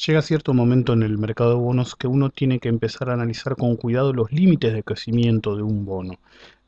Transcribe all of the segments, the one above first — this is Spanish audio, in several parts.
Llega cierto momento en el mercado de bonos que uno tiene que empezar a analizar con cuidado los límites de crecimiento de un bono.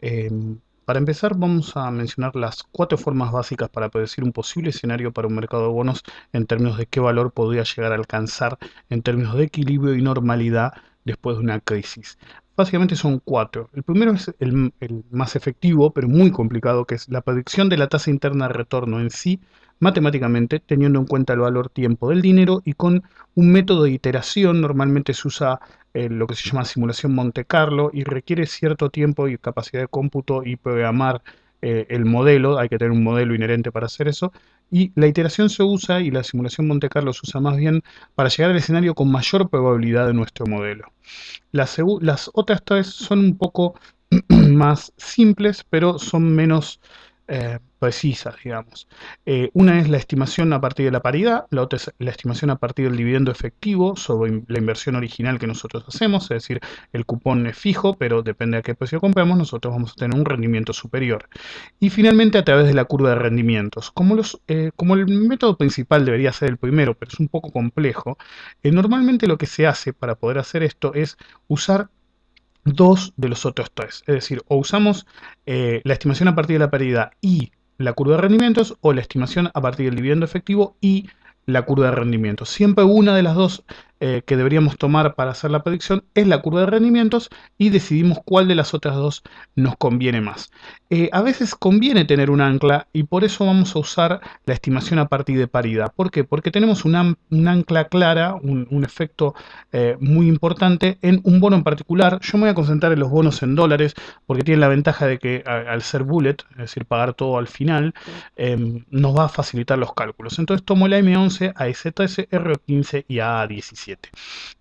Eh, para empezar, vamos a mencionar las cuatro formas básicas para predecir un posible escenario para un mercado de bonos en términos de qué valor podría llegar a alcanzar en términos de equilibrio y normalidad después de una crisis. Básicamente son cuatro. El primero es el más efectivo, pero muy complicado, que es la predicción de la tasa interna de retorno en sí, matemáticamente, teniendo en cuenta el valor tiempo del dinero y con un método de iteración. Normalmente se usa lo que se llama simulación Monte Carlo y requiere cierto tiempo y capacidad de cómputo y programar el modelo. Hay que tener un modelo inherente para hacer eso. Y la iteración se usa y la simulación Monte Carlo se usa más bien para llegar al escenario con mayor probabilidad de nuestro modelo. Las otras tres son un poco más simples, pero son menos precisas, digamos. Una es la estimación a partir de la paridad, la otra es la estimación a partir del dividendo efectivo sobre la inversión original que nosotros hacemos, es decir, el cupón es fijo, pero depende a qué precio compremos, nosotros vamos a tener un rendimiento superior. Y finalmente a través de la curva de rendimientos. Como el método principal debería ser el primero, pero es un poco complejo, normalmente lo que se hace para poder hacer esto es usar dos de los otros tres. Es decir, o usamos la estimación a partir de la pérdida y la curva de rendimientos, o la estimación a partir del dividendo efectivo y la curva de rendimientos. Siempre una de las dos que deberíamos tomar para hacer la predicción es la curva de rendimientos y decidimos cuál de las otras dos nos conviene más. A veces conviene tener un ancla y por eso vamos a usar la estimación a partir de paridad. ¿Por qué? Porque tenemos un ancla clara, un efecto muy importante en un bono en particular. Yo me voy a concentrar en los bonos en dólares porque tienen la ventaja de que al ser bullet, es decir, pagar todo al final, nos va a facilitar los cálculos. Entonces tomo la M11, AS13, RO15 y AA17.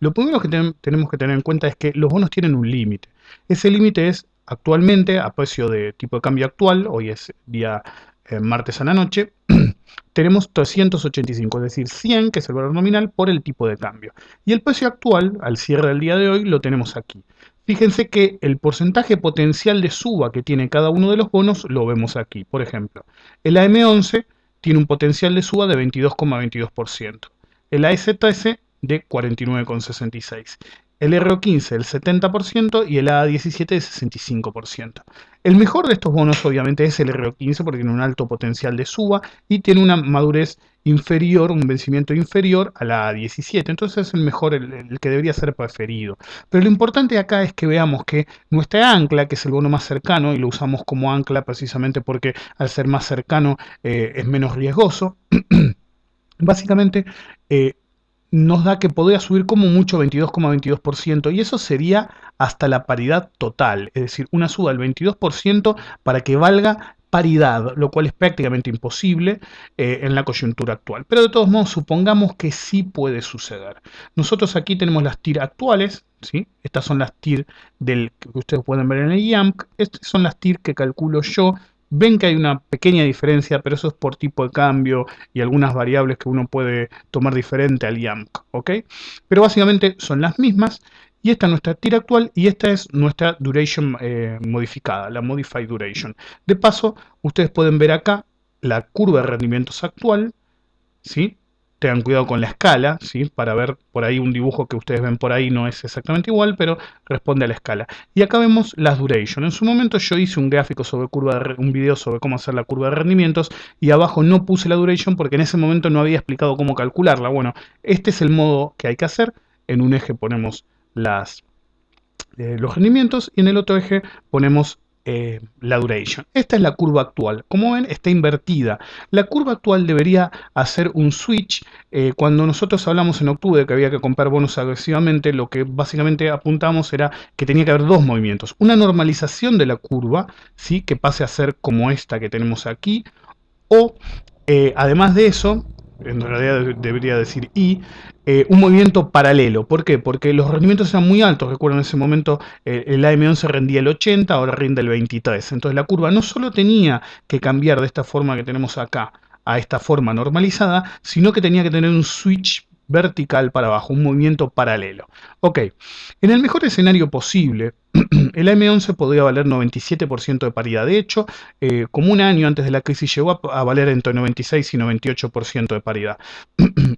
Lo primero que tenemos que tener en cuenta es que los bonos tienen un límite. Ese límite es actualmente, a precio de tipo de cambio actual, hoy es día martes a la noche, tenemos 385, es decir, 100, que es el valor nominal, por el tipo de cambio. Y el precio actual, al cierre del día de hoy, lo tenemos aquí. Fíjense que el porcentaje potencial de suba que tiene cada uno de los bonos lo vemos aquí. Por ejemplo, el AM11 tiene un potencial de suba de 22,22%, el AS13 de 49,66%, el RO15 del 70% y el AA17 del 65%. El mejor de estos bonos obviamente es el RO15 porque tiene un alto potencial de suba y tiene una madurez inferior, un vencimiento inferior a la A17, entonces es el mejor, el que debería ser preferido. Pero lo importante acá es que veamos que nuestra ancla, que es el bono más cercano, y lo usamos como ancla precisamente porque al ser más cercano es menos riesgoso, básicamente nos da que podría subir como mucho 22,22% y eso sería hasta la paridad total, es decir, una suba del 22% para que valga paridad, lo cual es prácticamente imposible en la coyuntura actual. Pero de todos modos, supongamos que sí puede suceder. Nosotros aquí tenemos las TIR actuales, ¿sí? Estas son las TIR que ustedes pueden ver en el YAMC, estas son las TIR que calculo yo. Ven que hay una pequeña diferencia, pero eso es por tipo de cambio y algunas variables que uno puede tomar diferente al YAMC, ¿ok? Pero básicamente son las mismas y esta es nuestra tira actual y esta es nuestra duration modificada, la modified duration. De paso, ustedes pueden ver acá la curva de rendimientos actual, ¿sí? Tengan cuidado con la escala, ¿sí? Para ver por ahí un dibujo que ustedes ven por ahí no es exactamente igual, pero responde a la escala. Y acá vemos las duration. En su momento yo hice un gráfico sobre un video sobre cómo hacer la curva de rendimientos y abajo no puse la duration porque en ese momento no había explicado cómo calcularla. Bueno, este es el modo que hay que hacer. En un eje ponemos los rendimientos y en el otro eje ponemos la duration. Esta es la curva actual. Como ven, está invertida. La curva actual debería hacer un switch. Cuando nosotros hablamos en octubre de que había que comprar bonos agresivamente, lo que básicamente apuntamos era que tenía que haber dos movimientos. Una normalización de la curva, ¿sí? Que pase a ser como esta que tenemos aquí, o además de eso, en realidad debería decir un movimiento paralelo. ¿Por qué? Porque los rendimientos eran muy altos. Recuerden, en ese momento el AM11 rendía el 80, ahora rinde el 23. Entonces la curva no solo tenía que cambiar de esta forma que tenemos acá a esta forma normalizada, sino que tenía que tener un switch vertical para abajo, un movimiento paralelo. Ok, en el mejor escenario posible, el AM11 podría valer 97% de paridad. De hecho, como un año antes de la crisis llegó a valer entre 96 y 98% de paridad.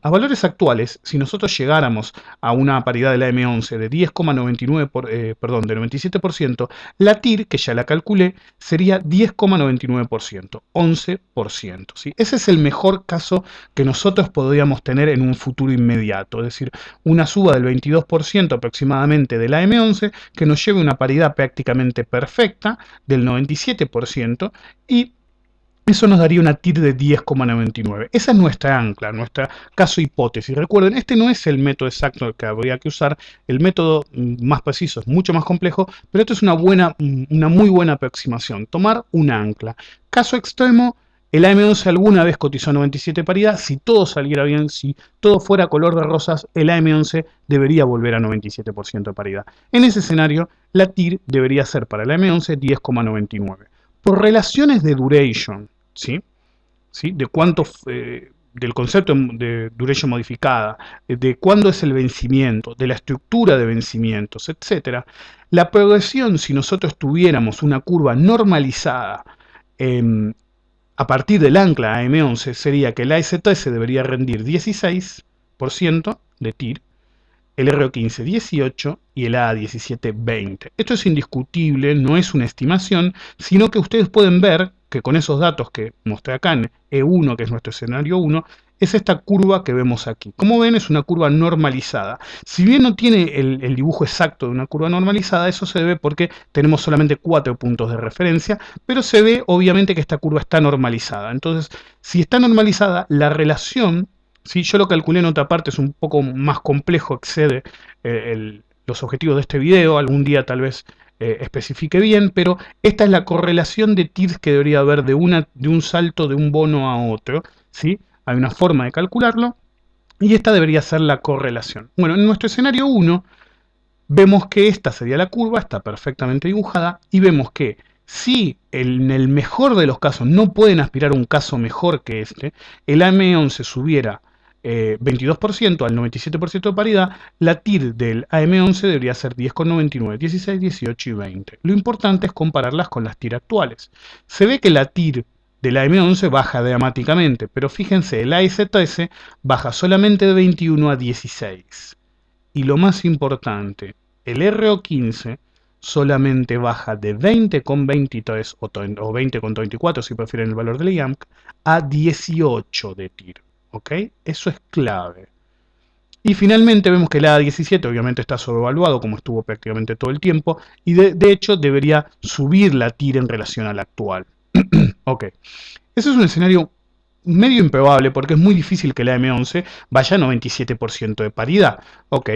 A valores actuales, si nosotros llegáramos a una paridad de la M11 de 10,99 perdón, de 97%, la TIR, que ya la calculé, sería 10,99%, 11%. ¿Sí? Ese es el mejor caso que nosotros podríamos tener en un futuro inmediato, es decir, una suba del 22% aproximadamente de la M11 que nos lleve a una paridad prácticamente perfecta del 97% y eso nos daría una TIR de 10,99. Esa es nuestra ancla, nuestra caso hipótesis. Recuerden, este no es el método exacto que habría que usar. El método más preciso es mucho más complejo, pero esto es una muy buena aproximación. Tomar una ancla. Caso extremo, el AM11 alguna vez cotizó 97 paridad. Si todo saliera bien, si todo fuera color de rosas, el AM11 debería volver a 97% de paridad. En ese escenario, la TIR debería ser para el AM11 10,99. Por relaciones de duration, ¿sí? ¿Sí? De cuánto, del concepto de duration modificada, de cuándo es el vencimiento, de la estructura de vencimientos, etcétera. La progresión, si nosotros tuviéramos una curva normalizada a partir del ancla AM11, sería que el AZS debería rendir 16% de TIR, el RO15 18 y el AA17 20. Esto es indiscutible, no es una estimación, sino que ustedes pueden ver que con esos datos que mostré acá en E1, que es nuestro escenario 1, es esta curva que vemos aquí. Como ven, es una curva normalizada. Si bien no tiene el dibujo exacto de una curva normalizada, eso se debe porque tenemos solamente 4 puntos de referencia, pero se ve obviamente que esta curva está normalizada. Entonces, si está normalizada, la relación, ¿sí? Yo lo calculé en otra parte, es un poco más complejo, excede los objetivos de este video, algún día tal vez especifique bien, pero esta es la correlación de TIRs que debería haber de un salto de un bono a otro, ¿sí? Hay una forma de calcularlo y esta debería ser la correlación. Bueno, en nuestro escenario 1 vemos que esta sería la curva, está perfectamente dibujada y vemos que si en el mejor de los casos no pueden aspirar a un caso mejor que este, el AM11 subiera 22% al 97% de paridad, la TIR del AM11 debería ser 10,99, 16, 18 y 20. Lo importante es compararlas con las TIR actuales. Se ve que la TIR de la M11 baja dramáticamente, pero fíjense, el AZS baja solamente de 21 a 16. Y lo más importante, el RO15 solamente baja de 20,23 o 20,34 si prefieren el valor del IAMC a 18 de TIR. ¿Ok? Eso es clave. Y finalmente vemos que el A17 obviamente está sobrevaluado como estuvo prácticamente todo el tiempo y de hecho debería subir la TIR en relación al actual. Ok, ese es un escenario medio improbable porque es muy difícil que la M11 vaya a 97% de paridad. Ok,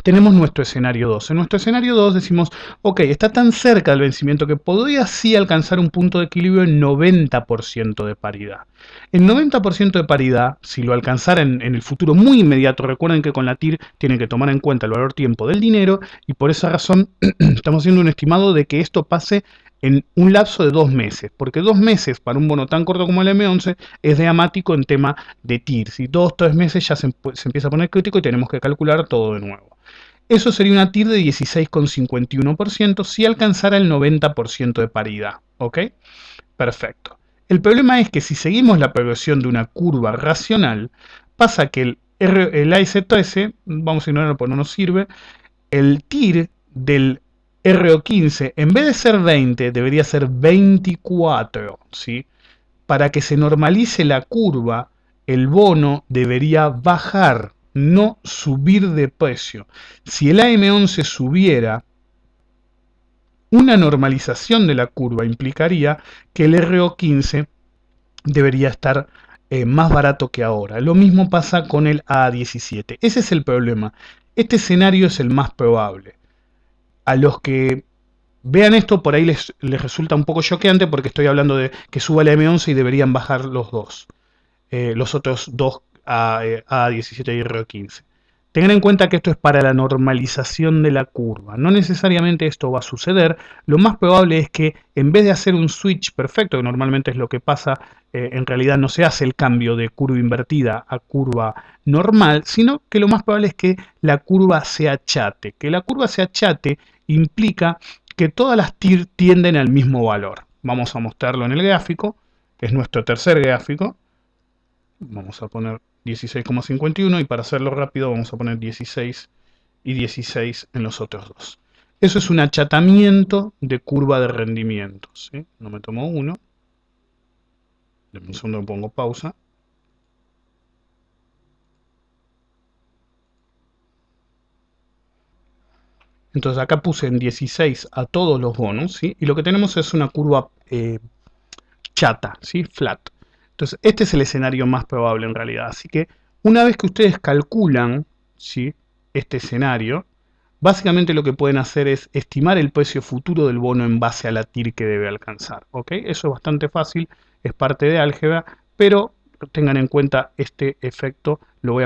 tenemos nuestro escenario 2. En nuestro escenario 2 decimos, ok, está tan cerca del vencimiento que podría sí alcanzar un punto de equilibrio en 90% de paridad. El 90% de paridad, si lo alcanzara en el futuro muy inmediato, recuerden que con la TIR tienen que tomar en cuenta el valor tiempo del dinero y por esa razón estamos haciendo un estimado de que esto pase en un lapso de 2 meses, porque 2 meses para un bono tan corto como el M11 es dramático en tema de TIR. Si 2 o 3 meses ya se empieza a poner crítico y tenemos que calcular todo de nuevo. Eso sería una TIR de 16,51% si alcanzara el 90% de paridad. ¿Ok? Perfecto. El problema es que si seguimos la progresión de una curva racional, pasa que el AZS, vamos a ignorarlo porque no nos sirve, el TIR del RO15, en vez de ser 20, debería ser 24, ¿sí? Para que se normalice la curva, el bono debería bajar, no subir de precio. Si el AM11 subiera, una normalización de la curva implicaría que el RO15 debería estar más barato que ahora. Lo mismo pasa con el A17. Ese es el problema. Este escenario es el más probable. A los que vean esto, por ahí les resulta un poco choqueante porque estoy hablando de que suba la M11 y deberían bajar los dos. Los otros dos A17 y R15. Tengan en cuenta que esto es para la normalización de la curva. No necesariamente esto va a suceder. Lo más probable es que en vez de hacer un switch perfecto, que normalmente es lo que pasa, en realidad no se hace el cambio de curva invertida a curva normal, sino que lo más probable es que la curva se achate. Que la curva se achate implica que todas las TIR tienden al mismo valor. Vamos a mostrarlo en el gráfico, es nuestro tercer gráfico. Vamos a poner 16,51 y para hacerlo rápido vamos a poner 16 y 16 en los otros dos. Eso es un achatamiento de curva de rendimiento, ¿sí? No me tomo uno. Deme un segundo, pongo pausa. Entonces acá puse en 16 a todos los bonos, ¿sí? Y lo que tenemos es una curva chata, ¿sí? Flat. Entonces este es el escenario más probable en realidad. Así que una vez que ustedes calculan, ¿sí?, este escenario, básicamente lo que pueden hacer es estimar el precio futuro del bono en base a la TIR que debe alcanzar, ¿ok? Eso es bastante fácil, es parte de álgebra, pero tengan en cuenta este efecto, lo voy a